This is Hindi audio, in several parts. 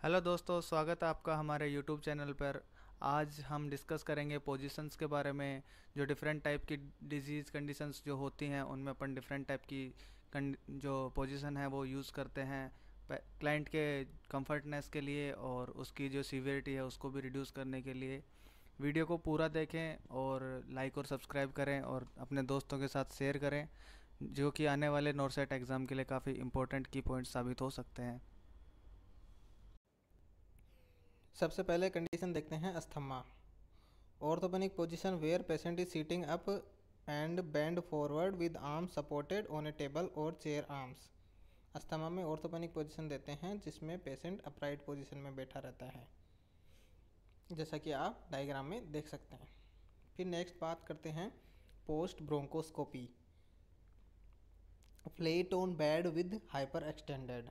हेलो दोस्तों, स्वागत है आपका हमारे यूट्यूब चैनल पर। आज हम डिस्कस करेंगे पोजीशंस के बारे में। जो डिफरेंट टाइप की डिजीज़ कंडीशंस जो होती हैं उनमें अपन डिफरेंट टाइप की जो पोजीशन है वो यूज़ करते हैं क्लाइंट के कंफर्टनेस के लिए, और उसकी जो सीवियरिटी है उसको भी रिड्यूस करने के लिए। वीडियो को पूरा देखें और लाइक और सब्सक्राइब करें और अपने दोस्तों के साथ शेयर करें, जो कि आने वाले नॉरसेट एग्ज़ाम के लिए काफ़ी इंपॉर्टेंट की पॉइंट्स साबित हो सकते हैं। सबसे पहले कंडीशन देखते हैं asthma. Orthopneic position where patient is sitting up and bend forward with arm supported on a table और चेयर आर्म्स। अस्थमा में ऑर्थोपेनिक पोजीशन देते हैं जिसमें पेशेंट अपराइट पोजीशन में बैठा रहता है, जैसा कि आप डायग्राम में देख सकते हैं। फिर नेक्स्ट बात करते हैं post bronchoscopy. Flat on bed with hyper extended.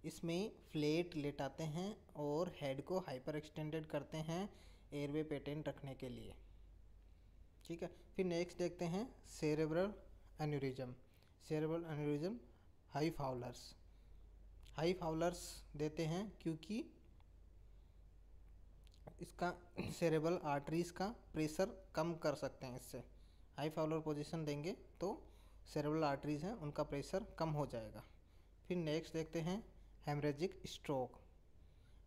इसमें फ्लेट लेटाते हैं और हेड को हाइपर एक्सटेंडेड करते हैं एयरवे पेटेंट रखने के लिए। ठीक है। फिर नेक्स्ट देखते हैं cerebral aneurysm. Cerebral aneurysm high Fowler's. High Fowler's देते हैं क्योंकि इसका सेरेब्रल आर्टरीज का प्रेशर कम कर सकते हैं। इससे हाई फाउलर पोजीशन देंगे तो सेरेब्रल आर्टरीज हैं उनका प्रेशर कम हो जाएगा। फिर नेक्स्ट देखते हैं हेमरेजिक स्ट्रोक।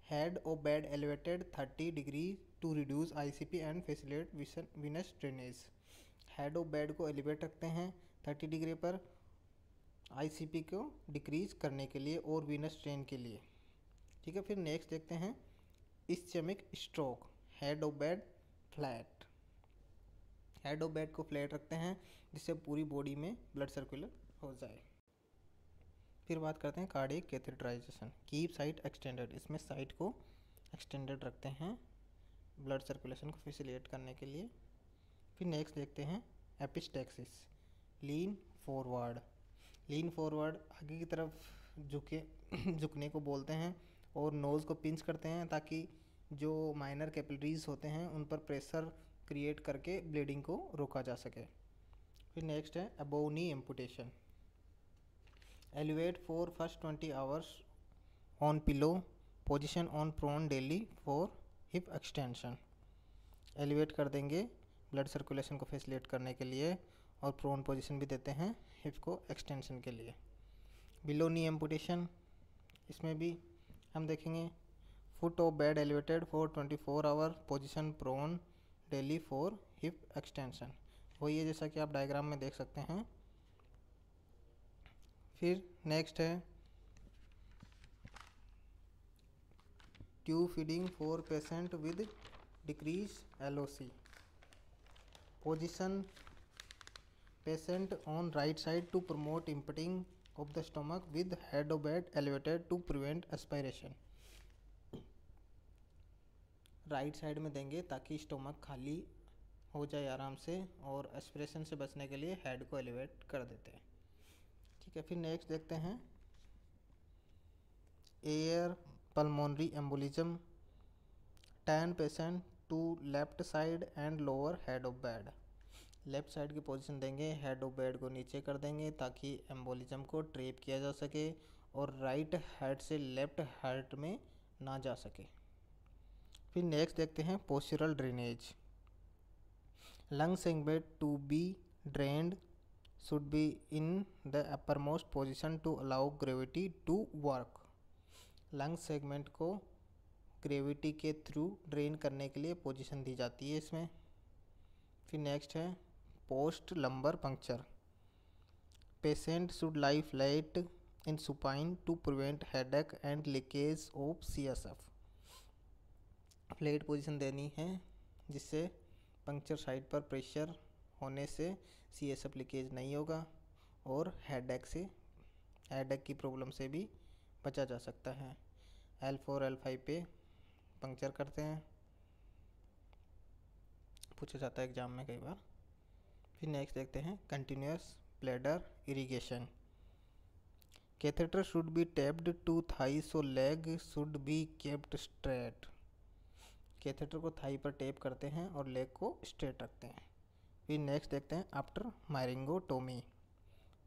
हेड और bed elevated 30 degree to reduce ICP and facilitate venous drainage. Head और बेड को एलिवेट रखते हैं 30 डिग्री पर आईसीपी को डिक्रीज करने के लिए और विनस ड्रेन के लिए। ठीक है। फिर नेक्स्ट देखते हैं इस्चेमिक स्ट्रोक। हेड और बेड फ्लैट। हेड और बेड को फ्लैट रखते हैं जिससे पूरी बॉडी में ब्लड सर्कुलर हो जाए। फिर बात करते हैं cardiac catheterization. Keep site extended. इसमें साइट को एक्सटेंडेड रखते हैं ब्लड सर्कुलेशन को फैसिलिटेट करने के लिए। फिर नेक्स्ट देखते हैं epistaxis. Lean forward. Lean forward आगे की तरफ झुकने को बोलते हैं और नोज़ को पिंच करते हैं ताकि जो माइनर कैपिलरीज होते हैं उन पर प्रेशर क्रिएट करके ब्लीडिंग को रोका जा सके। फिर नेक्स्ट है above knee amputation. Elevate for first 20 hours on pillow position on prone daily for hip extension। Elevate कर देंगे ब्लड सर्कुलेशन को फैसिलिटेट करने के लिए और प्रोन पोजीशन भी देते हैं हिप को एक्सटेंशन के लिए। बिलो नी एम्पुटेशन, इसमें भी हम देखेंगे foot of bed elevated for 24 hour position prone daily for hip extension. वही है जैसा कि आप डायग्राम में देख सकते हैं। फिर नेक्स्ट है tube feeding for patient with decrease LOC. Position patient on right side to promote emptying of the stomach with head of bed elevated to prevent aspiration. Right side में देंगे ताकि स्टोमक खाली हो जाए आराम से, और एस्पिरेशन से बचने के लिए हेड को एलिवेट कर देते हैं। ठीक है। फिर नेक्स्ट देखते हैं air pulmonary embolism. 10 patient to left side and lower head of bed. Left side की पोजीशन देंगे, हेड ऑफ बेड को नीचे कर देंगे ताकि एम्बोलिज्म को ट्रैप किया जा सके और राइट हार्ट से लेफ्ट हार्ट में ना जा सके। फिर नेक्स्ट देखते हैं postural drainage. Lung segment to be drained should be in the uppermost position to allow gravity to work। Lung segment को ग्रेविटी के थ्रू ड्रेन करने के लिए पोजीशन दी जाती है इसमें। फिर नेक्स्ट है post lumbar puncture. Patient should lie flat in supine to prevent headache and leakage of CSF. Flat position देनी है जिससे पंक्चर साइड पर प्रेशर होने से सीएसएफ लीकेज नहीं होगा और हेडेक की प्रॉब्लम से भी बचा जा सकता है। L4 L5 पे पंक्चर करते हैं, पूछा जाता है एग्जाम में कई बार। फिर नेक्स्ट देखते हैं continuous bladder irrigation. Catheter should be taped to thigh so leg should be kept straight. Catheter को थाई पर टैप करते हैं और लेग को स्ट्रेट रखते हैं। फिर नेक्स्ट देखते हैं after myringotomy.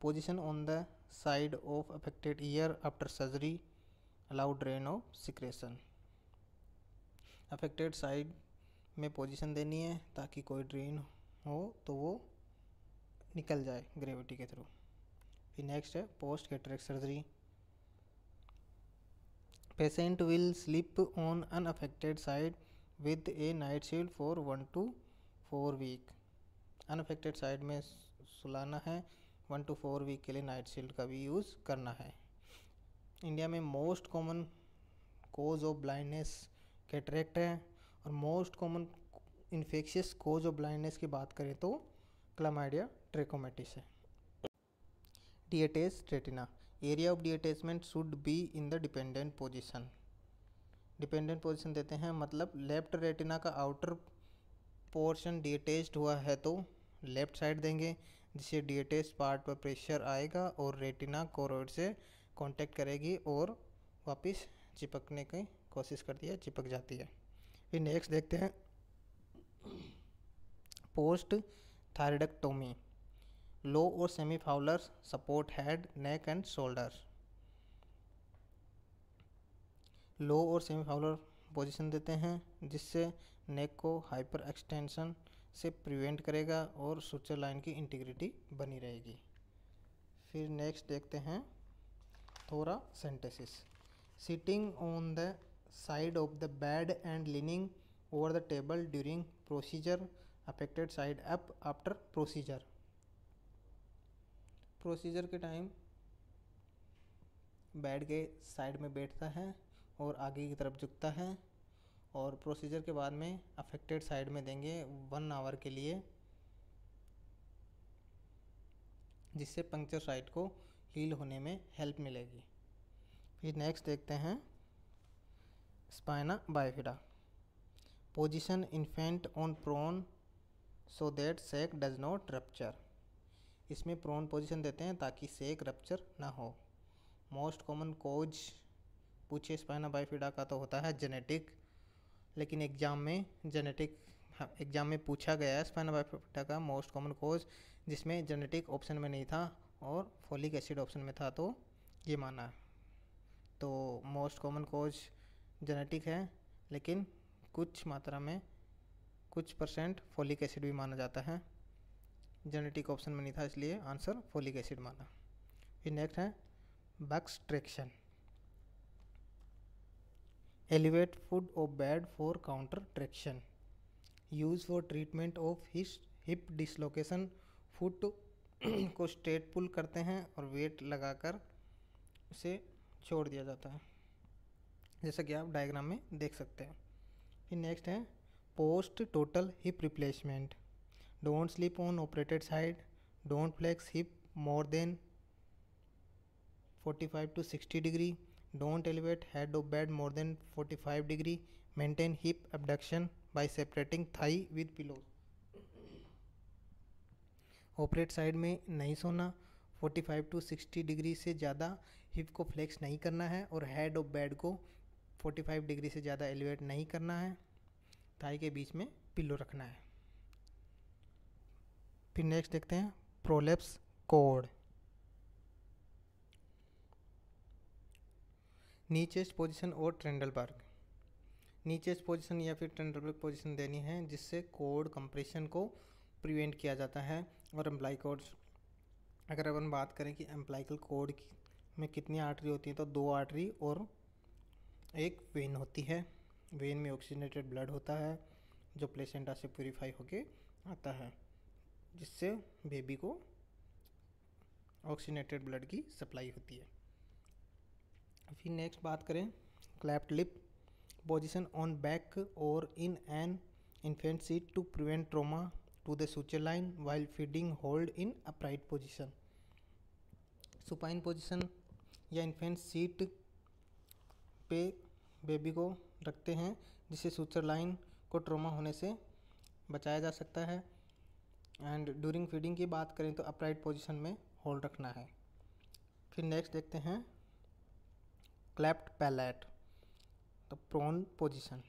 Position on the side of affected ear after surgery allow drain of secretion. Affected side में पोजीशन देनी है ताकि कोई ड्रेन हो तो वो निकल जाए ग्रेविटी के थ्रू। फिर नेक्स्ट है post cataract surgery. Patient will sleep on unaffected side with a night shield for 1 to 4 week. Unaffected side में सुलाना है, 1 to 4 वीक के लिए नाइट शील्ड का भी यूज़ करना है। इंडिया में most common cause of blindness cataract है, और most common infectious cause of blindness की बात करें तो क्लामाइडिया ट्रेकोमेटिस है। Detach retina. Area of detachment should be in the dependent position. Dependent position देते हैं मतलब लेफ्ट रेटिना का आउटर पोर्शन डिएटेच्ड हुआ है तो लेफ्ट साइड देंगे, जिससे डिएटेच्ड पार्ट पर प्रेशर आएगा और रेटिना कोरोइड से कांटेक्ट करेगी और वापस चिपकने की कोशिश करती है, चिपक जाती है। फिर नेक्स्ट देखते हैं पोस्ट थायरॉइडेक्टोमी। लो और semi Fowler support head, neck and shoulder. Low और सेमी फाउलर पोजीशन देते हैं जिससे नेक को हाइपर एक्सटेंशन से प्रिवेंट करेगा और सुचर लाइन की इंटीग्रिटी बनी रहेगी। फिर नेक्स्ट देखते हैं thoracentesis। Sitting on the side of the bed and leaning over the table during procedure, affected side up after procedure. Procedure के टाइम बेड के साइड में बैठता है और आगे की तरफ झुकता है, और प्रोसीजर के बाद में अफेक्टेड साइड में देंगे 1 आवर के लिए, जिससे पंक्चर साइट को हील होने में हेल्प मिलेगी। फिर नेक्स्ट देखते हैं spina bifida. Position infant on prone so that sac does not rupture. इसमें प्रोन पोजीशन देते हैं ताकि सैक रप्चर ना हो। मोस्ट कॉमन कोज पूछे स्पाइना बाइफिडा का तो होता है जेनेटिक, लेकिन एग्जाम में पूछा गया है स्पाइना बाइफिडा का मोस्ट कॉमन कोज, जिसमें जेनेटिक ऑप्शन में नहीं था और फोलिक एसिड ऑप्शन में था, तो ये माना है। तो मोस्ट कॉमन कोज जेनेटिक है, लेकिन कुछ मात्रा में कुछ % फोलिक एसिड भी माना जाता है। जेनेटिक ऑप्शन में नहीं था इसलिए आंसर फोलिक एसिड माना। फिर नेक्स्ट है Buck's traction. Elevate foot of bed for counter traction. Use for treatment of hip dislocation. Foot को स्ट्रेट पुल करते हैं और वेट लगाकर उसे छोड़ दिया जाता है, जैसा कि आप डायग्राम में देख सकते हैं। फिर नेक्स्ट है post total hip replacement. Don't sleep on operated side. Don't flex hip more than 45 to 60 degree. Don't elevate head of bed more than 45 degree. Maintain hip abduction by separating thigh with pillows. Operate side में नहीं सोना, 45 to 60 डिग्री से ज़्यादा हिप को फ्लेक्स नहीं करना है और हेड ऑफ बेड को 45 डिग्री से ज़्यादा एलिवेट नहीं करना है। थाई के बीच में पिलो रखना है। फिर नेक्स्ट देखते हैं प्रोलेप्स कोड। नीचेस्ट पोजीशन और ट्रेंडलबर्ग। नीचेस्ट पोजीशन या फिर ट्रेंडलबर्ग पोजीशन देनी है जिससे कोड कंप्रेशन को प्रिवेंट किया जाता है। और एम्प्लाइकल अगर अपन बात करें कि एम्प्लाइकल कोड में कितनी आर्टरी होती हैं, तो 2 आर्टरी और 1 वेन होती है। वेन में ऑक्सीजनेटेड ब्लड होता है जो प्लेसेंटा से प्यूरिफाई होके आता है, जिससे बेबी को ऑक्सीजनेटेड ब्लड की सप्लाई होती है। फिर नेक्स्ट बात करें cleft lip position on back और in an infant seat to prevent trauma to the suture line while feeding hold in upright position. Supine position या इन्फेंट सीट पे बेबी को रखते हैं जिससे सुचर लाइन को ट्रोमा होने से बचाया जा सकता है। एंड ड्यूरिंग फीडिंग की बात करें तो अपराइट पोजीशन में होल्ड रखना है। फिर नेक्स्ट देखते हैं क्लैप्ड पैलेट, तो प्रोन पोजीशन।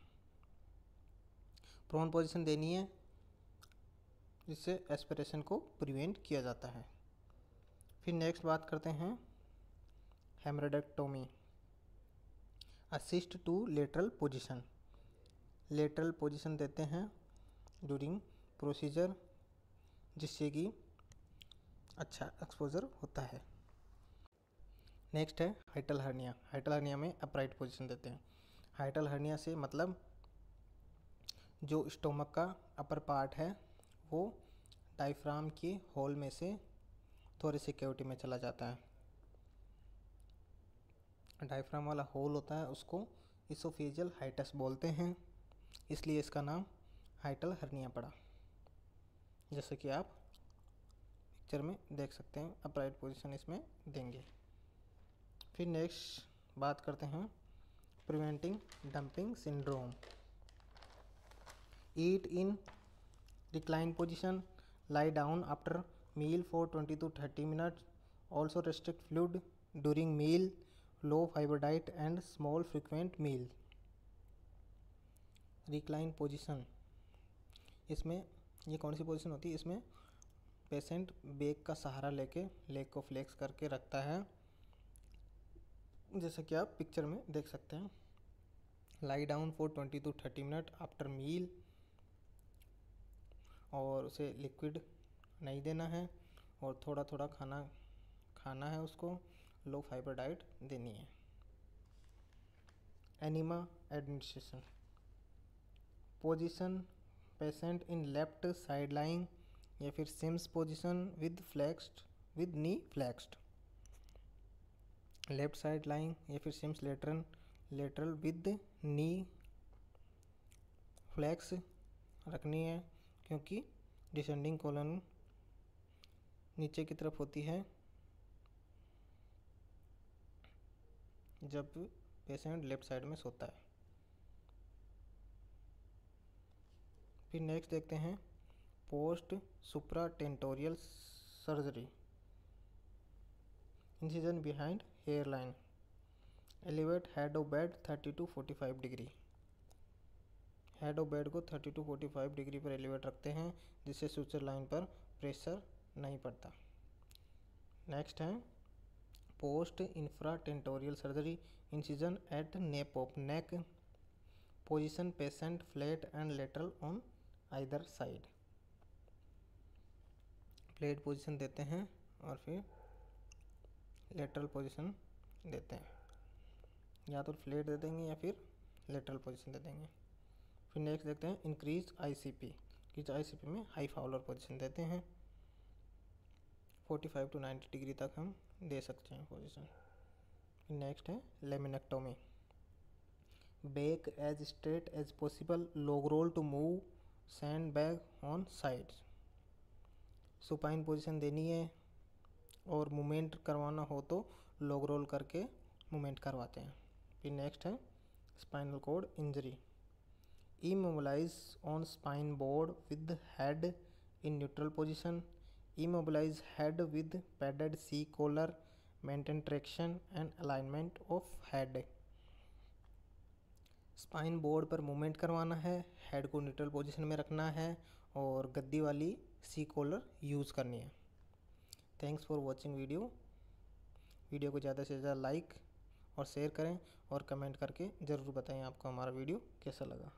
प्रोन पोजीशन देनी है जिससे एस्पिरेशन को प्रिवेंट किया जाता है। फिर नेक्स्ट बात करते हैं hemorrhoidectomy. Assist to lateral position, lateral position देते हैं ड्यूरिंग प्रोसीजर, जिससे कि अच्छा एक्सपोजर होता है। नेक्स्ट है हाइटल हर्निया, हाइटल हर्निया में अपराइट पोजीशन देते हैं। हाइटल हर्निया से मतलब जो स्टोमक का अपर पार्ट है वो डायफ्राम के होल में से थोरेसिक कैविटी में चला जाता है। डायफ्राम वाला होल होता है उसको इसोफेजियल हाइटस बोलते हैं, इसलिए इसका नाम हाइटल हर्निया पड़ा, जैसे कि आप पिक्चर में देख सकते हैं। अपराइट पोजीशन इसमें देंगे। फिर नेक्स्ट बात करते हैं preventing dumping syndrome. Eat in recline position, lie down after meal for 20 to 30 minutes, also restrict fluid during meal, low fiber diet and small frequent meal। Recline position, इसमें ये कौन सी पोजीशन होती है? इसमें पेशेंट बैक का सहारा लेके लेग को फ्लेक्स करके रखता है, जैसे कि आप पिक्चर में देख सकते हैं। Lie down for 20 to 30 minute after meal, और उसे लिक्विड नहीं देना है और थोड़ा थोड़ा खाना है उसको, लो फाइबर डाइट देनी है। Enema administration position, patient in left side lying या फिर Sims position with knee flexed, left side lying या फिर Sims lateral with knee flex रखनी है, क्योंकि डिसेंडिंग कॉलन नीचे की तरफ होती है जब पेशेंट लेफ्ट साइड में सोता है। फिर नेक्स्ट देखते हैं post supratentorial surgery, incision behind hair line, elevate head of bed 30 to 45 degree, head of bed को 30 to 45 डिग्री पर एलिवेट रखते हैं, जिससे सुचर लाइन पर प्रेशर नहीं पड़ता। नेक्स्ट है post infratentorial surgery, incision at nape of neck, position patient flat and lateral on either side, flat position देते हैं और फिर लेटरल पोजीशन देते हैं, या तो फ्लैट दे देंगे या फिर लेटरल पोजीशन दे देंगे। फिर नेक्स्ट देखते हैं इंक्रीज आईसीपी, कि आईसीपी में हाई फाउलर पोजीशन देते हैं, 45 to 90 डिग्री तक हम दे सकते हैं पोजीशन। नेक्स्ट है laminectomy, back as straight as possible, log roll to move sand bag on sides, supine position देनी है और मूवमेंट करवाना हो तो लॉग रोल करके मूवमेंट करवाते हैं। फिर नेक्स्ट है spinal cord injury, immobilize on spine board with head in neutral position, immobilize head with padded C collar, maintain traction and alignment of head। Spine board पर मूवमेंट करवाना है, हेड को न्यूट्रल पोजीशन में रखना है और गद्दी वाली सी कॉलर यूज़ करनी है। थैंक्स फॉर वॉचिंग वीडियो को ज़्यादा से ज़्यादा लाइक और शेयर करें और कमेंट करके ज़रूर बताएं आपको हमारा वीडियो कैसा लगा।